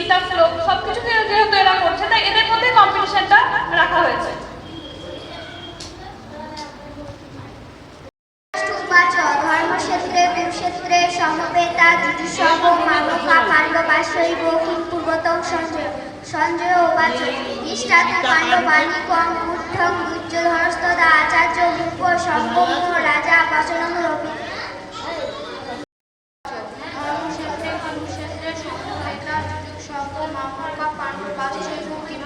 গীতা শ্লোক সবকিছু যেহেতু এরা করছে, তাই এদের মধ্যে কম্পিটিশনটা রাখা হয়েছে। ধর্মক্ষেত্রে কুরুক্ষেত্রে সমবেতা যুজুসহ মামকা পাণ্ডবাশ্বৈব কিং পূর্বতং সঞ্জয় উবাচ ইষ্টাত পাণ্ডবানিকং ঊর্ধ্বং দুর্যোধনস্তদা আচার্য রূপ সম্পূর্ণ রাজা বচনং রবি। ধর্মক্ষেত্রে কুরুক্ষেত্রে সমবেতা যুজুসহ মামকা পাণ্ডবাশ্বৈব কিং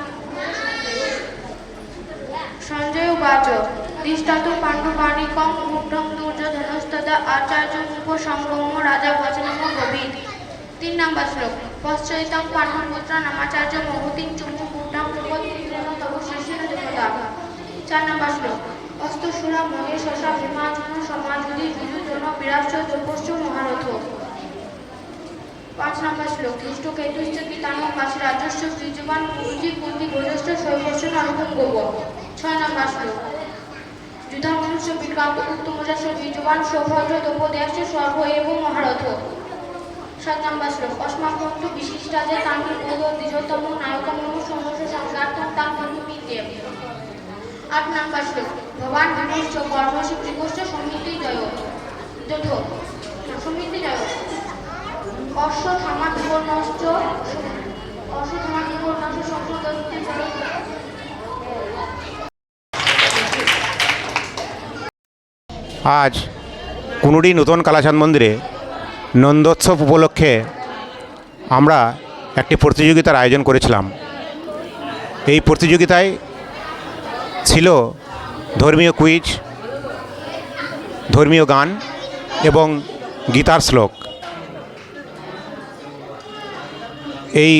সঞ্জয় উবাচ দৃষ্টাত পাণ্ডবানিকং ঊর্ধ্বং দুর্যোধনস্তদা আচার্য উপসংগম রাজা বচনম ব্রবীত। 3 নম্বর শ্লোক পশ্চৈতং পাণ্ডবপুত্র নামাচার্য মহতিং চুম্বু মূঢ়াং প্রবদ্ধিতেন তব শিশির দেবতা। 4 নম্বর শ্লোক অস্তুসুরা মহেশসা ভীমার্জুন সমাজুদি যুযুজন বিরাশ্চ দ্রৌপস্য মহারথ। 5 নম্বর শ্লোক ধৃষ্টকেতুশ্চ পিতামহ কাশী রাজস্ব দ্বিজবান কুরুজি কুন্তি ভোজস্য শৈবস্য নরপুঙ্গব। 6 নম্বর শ্লোক যুধামনুষ্য বিক্রান্ত উত্তমযশ দ্বিজবান সৌভদ্র দ্রৌপদেয়শ্চ সর্ব এবং মহারথ। 7 নম্বর শ্লোক অস্মাকন্তু বিশিষ্টাদে তাঙ্গি বোধ দ্বিজতম নায়কমনু সমস্য সংঘাতং তাং বন্ধুমিতে। 8 নম্বর শ্লোক ভবান বিভুশ্চ কর্মসু কৃপশ্চ সমিতি জয় সমিতি জয় অশ্বত্থামাধিপর্ণশ্চ সংশোধন্তি জয়। আজ কুনুডি নূতন কালাচাঁদ মন্দিরে নন্দোৎসব উপলক্ষে আমরা একটি প্রতিযোগিতার আয়োজন করেছিলাম। এই প্রতিযোগিতায় ছিল ধর্মীয় কুইজ, ধর্মীয় গান এবং গীতার শ্লোক। এই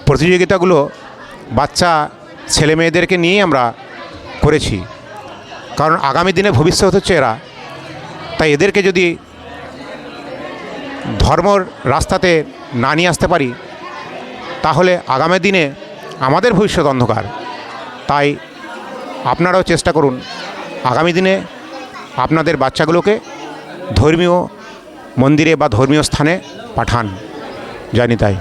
প্রতিযোগিতাগুলো বাচ্চা ছেলে মেয়েদেরকে নিয়েই আমরা করেছি, কারণ আগামী দিনে ভবিষ্যৎ হচ্ছে এরা। তাই এদেরকে যদি ধর্মর রাস্তাতে না নিয়ে আসতে পারি, তাহলে আগামী দিনে আমাদের ভবিষ্যৎ অন্ধকার। তাই আপনারাও চেষ্টা করুন আগামী দিনে আপনাদের বাচ্চাগুলোকে ধর্মীয় মন্দিরে বা ধর্মীয় স্থানে পাঠান। জানি তাই।